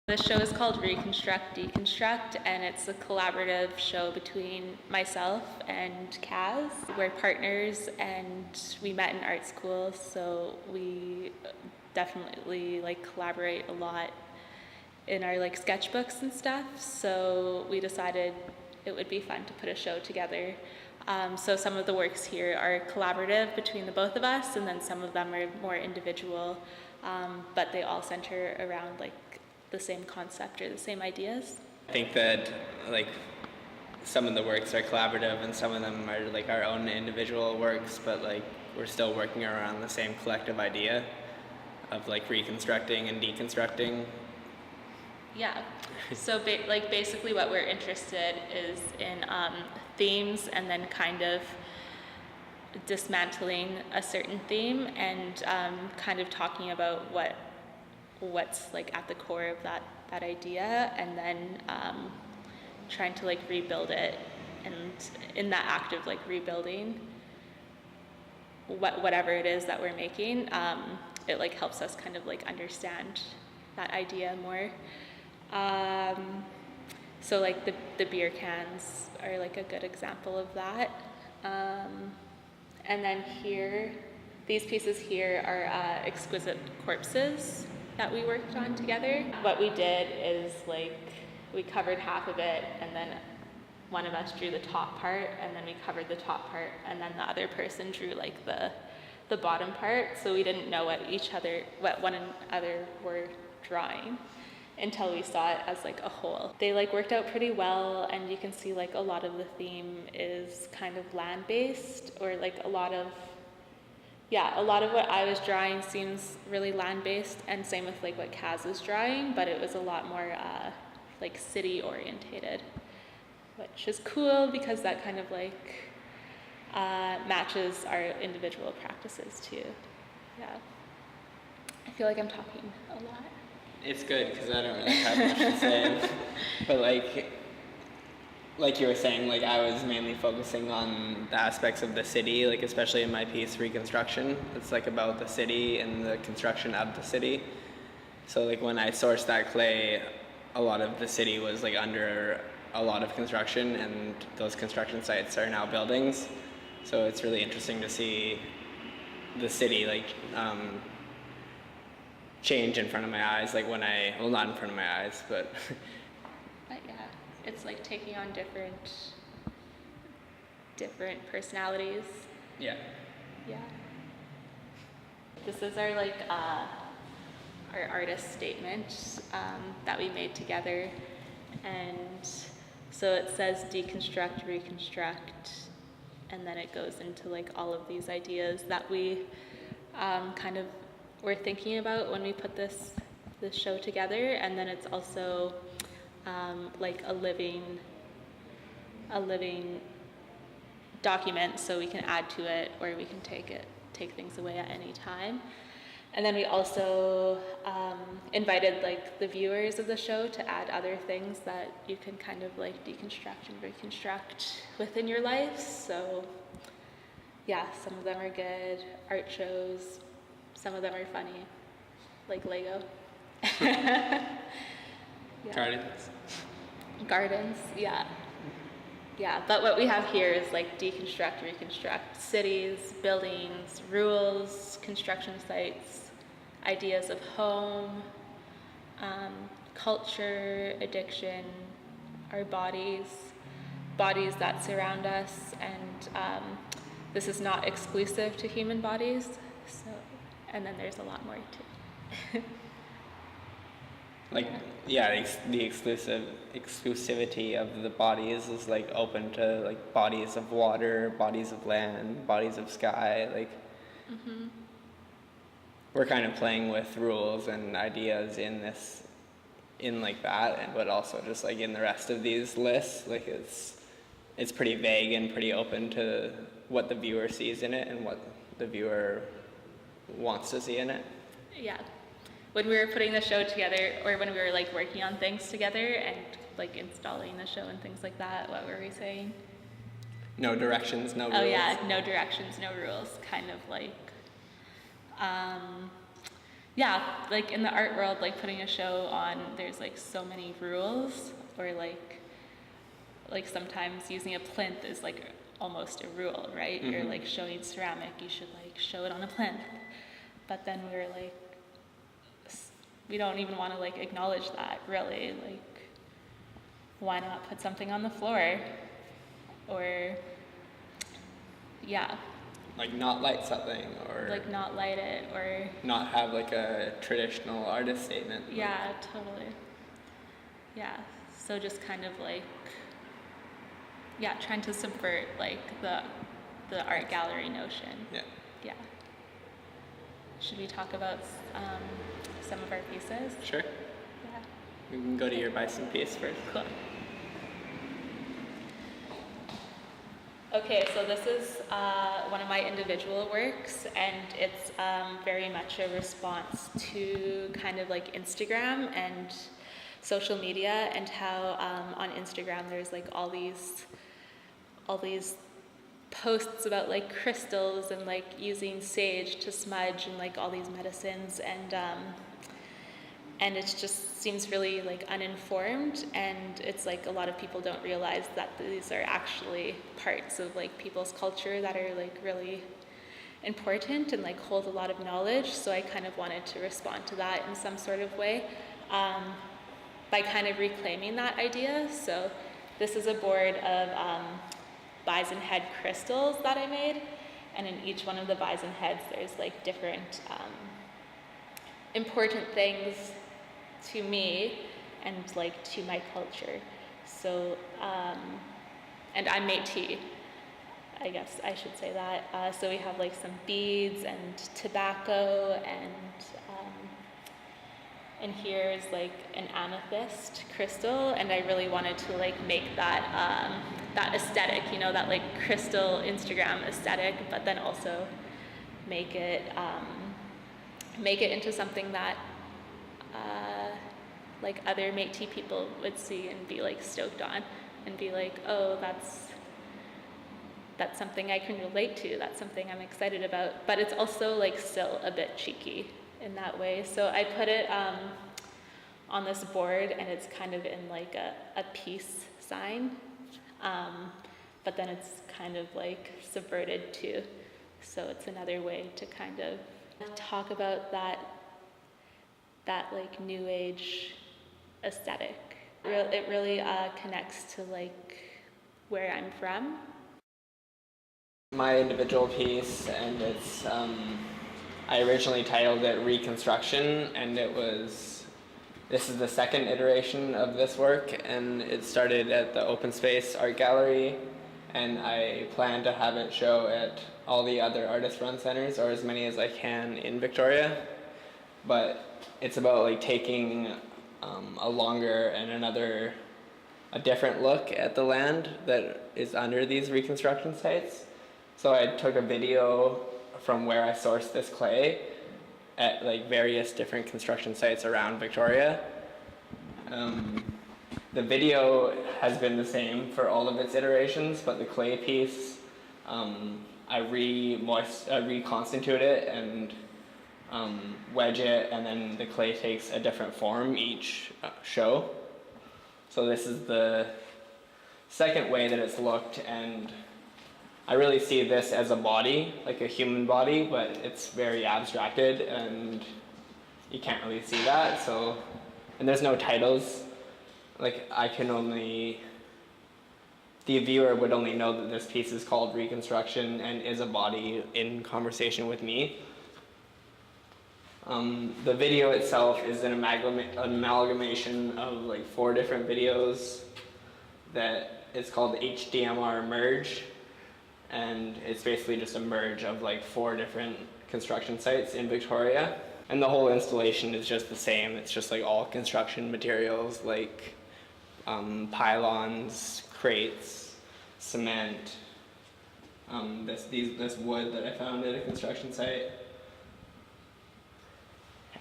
The show is called Reconstruct, Deconstruct, and it's a collaborative show between myself and Kaz. We're partners and we met in art school, so we definitely collaborate a lot in our sketchbooks and stuff. So we decided it would be fun to put a show together. So some of the works here are collaborative between the both of us, and then some of them are more individual, but they all center around the same concept or the same ideas. I think that some of the works are collaborative and some of them are our own individual works, but we're still working around the same collective idea of reconstructing and deconstructing. Yeah. So basically what we're interested is in themes and then kind of dismantling a certain theme and kind of talking about what's at the core of that idea, and then trying to rebuild it, and in that act of rebuilding whatever it is that we're making, it helps us kind of understand that idea more. So the beer cans are a good example of that, and then here, these pieces here are exquisite corpses that we worked on together. What we did is we covered half of it, and then one of us drew the top part, and then we covered the top part, and then the other person drew the bottom part. So we didn't know what one another were drawing until we saw it as a whole. They worked out pretty well, and you can see a lot of the theme is kind of land-based, or a lot of what I was drawing seems really land-based, and same with what Kaz is drawing, but it was a lot more city-orientated, which is cool because that kind of matches our individual practices too. Yeah. I feel like I'm talking a lot. It's good because I don't really have much to say, but like you were saying, I was mainly focusing on the aspects of the city, especially in my piece Reconstruction. It's about the city and the construction of the city. So when I sourced that clay, a lot of the city was under a lot of construction, and those construction sites are now buildings. So it's really interesting to see the city change in front of my eyes, not in front of my eyes, but yeah, it's taking on different personalities. Yeah. Yeah. This is our our artist statement that we made together, and so it says deconstruct, reconstruct, and then it goes into all of these ideas that we kind of were thinking about when we put this show together, and then it's also a living document, so we can add to it or we can take things away at any time. And then we also invited the viewers of the show to add other things that you can kind of deconstruct and reconstruct within your life. So yeah, some of them are good art shows, some of them are funny, like Lego. Yeah. Gardens, yeah. Yeah, but what we have here is deconstruct, reconstruct, cities, buildings, rules, construction sites, ideas of home, culture, addiction, our bodies that surround us, and this is not exclusive to human bodies, so, and then there's a lot more too. The exclusivity of the bodies is open to bodies of water, bodies of land, bodies of sky. Mm-hmm. We're kind of playing with rules and ideas in that, and but also just in the rest of these lists. It's pretty vague and pretty open to what the viewer sees in it and what the viewer wants to see in it. Yeah. When we were putting the show together, or when we were working on things together and installing the show and things like that, what were we saying? No directions, no rules. Oh yeah, no directions, no rules. Kind of yeah, like in the art world, like putting a show on, there's like so many rules, or like sometimes using a plinth is like almost a rule, right? Mm-hmm. You're like showing ceramic, you should like show it on a plinth. But then we're like, we don't even want to like acknowledge that, really. Like, why not put something on the floor? Or, yeah. Like not light something, or Like not light it, or not have like a traditional artist statement. yeah, totally. Yeah, so just kind of like, yeah, trying to subvert like the art gallery notion. Yeah. Yeah. Should we talk about some of our pieces? Sure. Yeah. We can go to your Bison piece first. Cool. Okay, so this is one of my individual works, and it's very much a response to kind of like Instagram and social media, and how on Instagram there's like all these posts about like crystals and like using sage to smudge and like all these medicines, and it just seems really like uninformed, and it's like a lot of people don't realize that these are actually parts of like people's culture that are like really important and like hold a lot of knowledge. So I kind of wanted to respond to that in some sort of way by kind of reclaiming that idea. So this is a board of bison head crystals that I made, and in each one of the bison heads there's like different important things to me and like to my culture. So and I'm Métis, I guess I should say that. So we have like some beads and tobacco, and here's like an amethyst crystal, and I really wanted to like make that that aesthetic, you know, that like crystal Instagram aesthetic, but then also make it into something that like other Métis people would see and be like stoked on, and be like, oh, that's something I can relate to, that's something I'm excited about. But it's also like still a bit cheeky in that way. So I put it on this board, and it's kind of in like a peace sign, but then it's kind of like subverted too. So it's another way to kind of talk about that like new age aesthetic. It really connects to like where I'm from. My individual piece, and it's I originally titled it Reconstruction, and this is the second iteration of this work, and it started at the Open Space Art Gallery, and I plan to have it show at all the other artist-run centers, or as many as I can in Victoria. But it's about like taking a longer and a different look at the land that is under these reconstruction sites. So I took a video from where I sourced this clay at like various different construction sites around Victoria. The video has been the same for all of its iterations, but the clay piece, I reconstitute it and wedge it, and then the clay takes a different form each show. So this is the second way that it's looked, and I really see this as a body, like a human body, but it's very abstracted and you can't really see that. So, and there's no titles. Like the viewer would only know that this piece is called Reconstruction and is a body in conversation with me. The video itself is an amalgamation of like 4 different videos that is called HDMR Merge, and it's basically just a merge of like 4 different construction sites in Victoria. And the whole installation is just the same. It's just like all construction materials like pylons, crates, cement, this wood that I found at a construction site.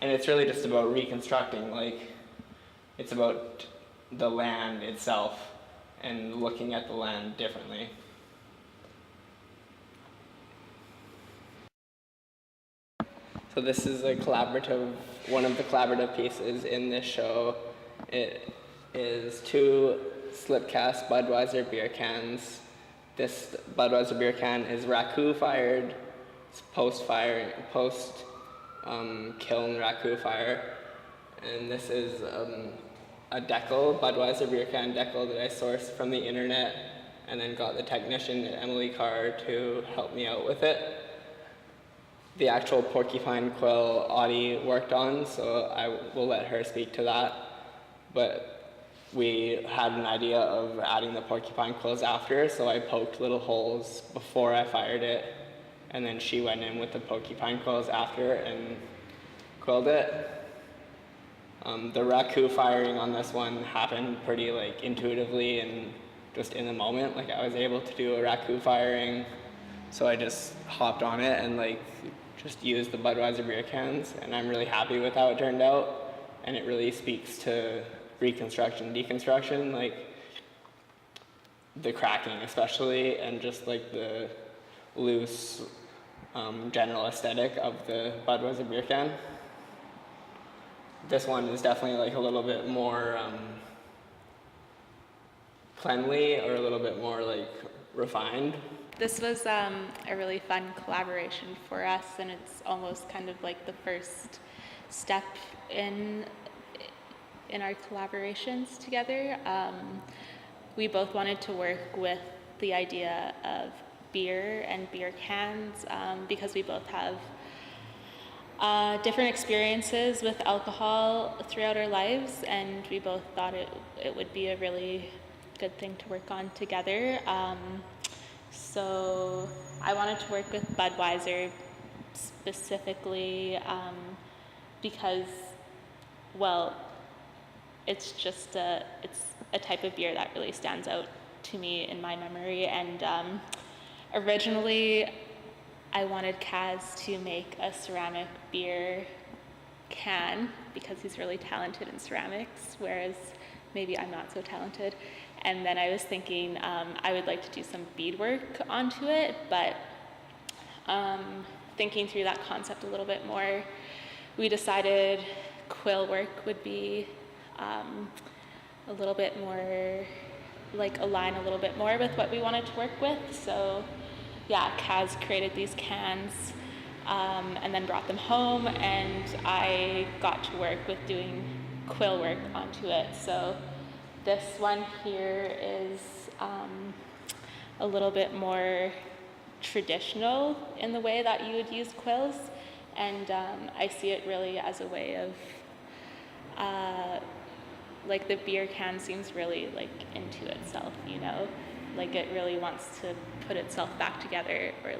And it's really just about reconstructing, like it's about the land itself and looking at the land differently. So this is one of the collaborative pieces in this show. It is 2 slip-cast Budweiser beer cans. This Budweiser beer can is Raku fired. It's post-kiln Raku fire. And this is a decal, Budweiser beer can decal that I sourced from the internet and then got the technician, Emily Carr, to help me out with it. The actual porcupine quill Audie worked on, so I will let her speak to that. But we had an idea of adding the porcupine quills after, so I poked little holes before I fired it, and then she went in with the porcupine quills after and quilled it. The Raku firing on this one happened pretty intuitively and just in the moment. I was able to do a Raku firing, so I just hopped on it and just used the Budweiser beer cans, and I'm really happy with how it turned out. And it really speaks to reconstruction, deconstruction, the cracking especially, and just the loose general aesthetic of the Budweiser beer can. This one is definitely a little bit more cleanly, or a little bit more refined. This was a really fun collaboration for us, and it's almost kind of the first step in our collaborations together. We both wanted to work with the idea of beer and beer cans because we both have different experiences with alcohol throughout our lives, and we both thought it would be a really good thing to work on together. So I wanted to work with Budweiser specifically because, well, it's just it's a type of beer that really stands out to me in my memory. And originally I wanted Kaz to make a ceramic beer can because he's really talented in ceramics, whereas maybe I'm not so talented. And then I was thinking I would like to do some beadwork onto it, but thinking through that concept a little bit more, we decided quill work would be a little bit more, align a little bit more with what we wanted to work with. So yeah, Kaz created these cans and then brought them home, and I got to work with doing quill work onto it. So this one here is a little bit more traditional in the way that you would use quills, and I see it really as a way of the beer can seems really into itself, it really wants to put itself back together or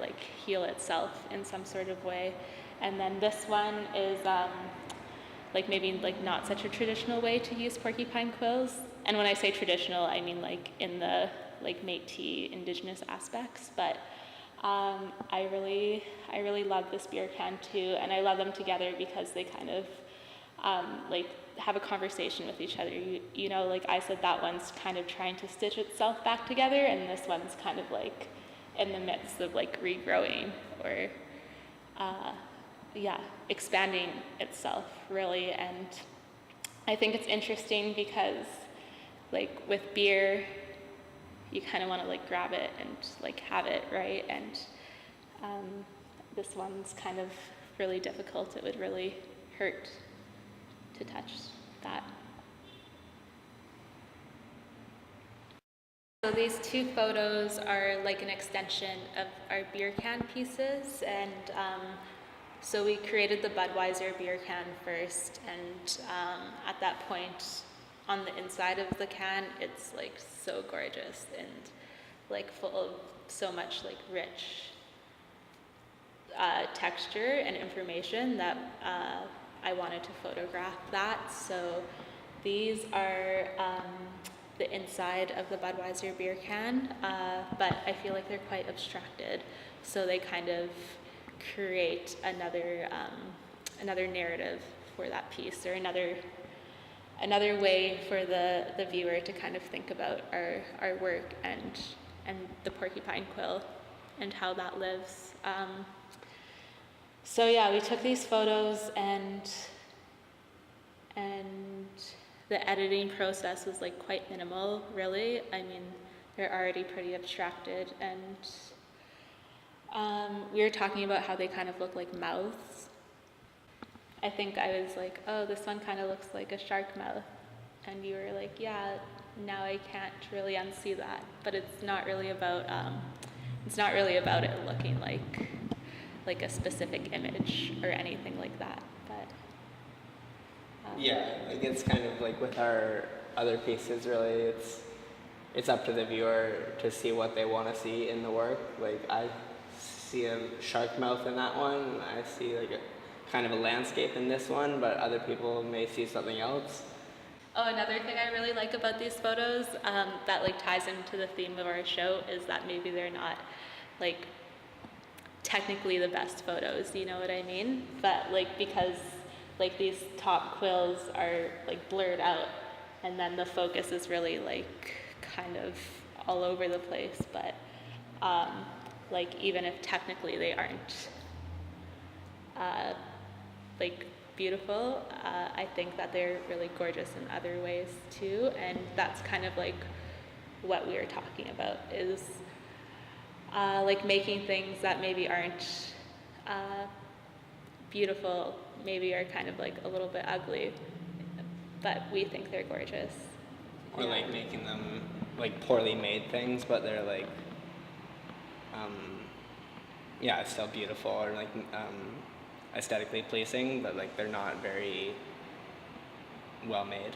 heal itself in some sort of way. And then this one is maybe not such a traditional way to use porcupine quills. And when I say traditional, I mean in the Métis indigenous aspects. But I really love this beer can too, and I love them together because they kind of have a conversation with each other. I said that one's kind of trying to stitch itself back together, and this one's kind of in the midst of regrowing or expanding itself really. And I think it's interesting because with beer, you kind of want to grab it and have it, right? And this one's kind of really difficult. It would really hurt to touch that. So these 2 photos are an extension of our beer can pieces, and so we created the Budweiser beer can first, and at that point on the inside of the can, it's so gorgeous and full of so much rich texture and information that I wanted to photograph that. So these are the inside of the Budweiser beer can, but I feel they're quite abstracted, so they kind of create another narrative for that piece, or another way for the viewer to kind of think about our work and the porcupine quill and how that lives. So yeah, we took these photos and the editing process was like quite minimal, really. I mean, they're already pretty abstracted, and we were talking about how they kind of look like mouths. I think I was like, oh, this one kind of looks like a shark mouth. And you were like, yeah, now I can't really unsee that. But it's not really about it looking like a specific image or anything like that. But yeah, like it's kind of like with our other pieces, really, it's up to the viewer to see what they want to see in the work. Like I see a shark mouth in that one. I see like a kind of a landscape in this one, but other people may see something else. Oh, another thing I really like about these photos that like ties into the theme of our show is that maybe they're not like technically the best photos, you know what I mean? But like because like these top quills are like blurred out, and then the focus is really like kind of all over the place, but like even if technically they aren't like beautiful, I think that they're really gorgeous in other ways too, and that's kind of like what we were talking about is like making things that maybe aren't beautiful, maybe are kind of like a little bit ugly, but we think they're gorgeous. Or like making them like poorly made things, but they're like yeah, it's still beautiful, or like aesthetically pleasing, but like they're not very well made.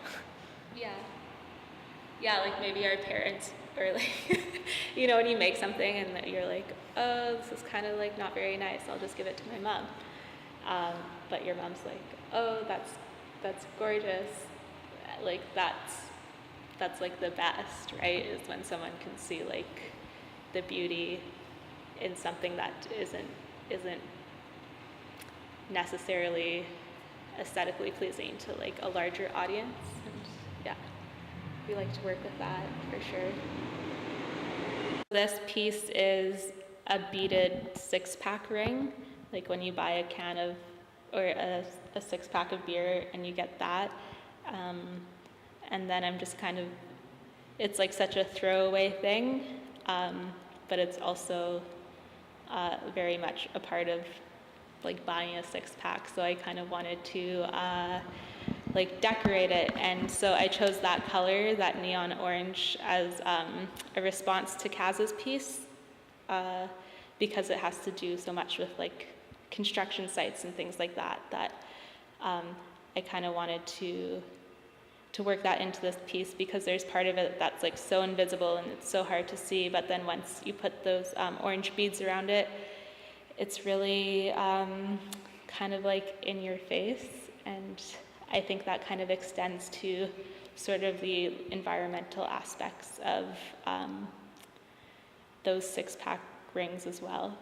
Yeah, like maybe our parents, or like you know, when you make something and you're like, oh, this is kind of like not very nice, I'll just give it to my mom, but your mom's like, oh, that's gorgeous, like that's like the best, right? Is when someone can see like the beauty in something that isn't necessarily aesthetically pleasing to like a larger audience. And yeah, we like to work with that for sure. This piece is a beaded 6-pack ring, like when you buy a can of, or a 6-pack of beer and you get that. And then I'm just kind of, it's like such a throwaway thing, but it's also very much a part of like buying a 6-pack, so I kind of wanted to like decorate it, and so I chose that color, that neon orange, as a response to Kaz's piece, because it has to do so much with like construction sites and things like that, that I kind of wanted to work that into this piece, because there's part of it that's like so invisible and it's so hard to see, but then once you put those orange beads around it, it's really kind of like in your face, and I think that kind of extends to sort of the environmental aspects of those 6-pack rings as well.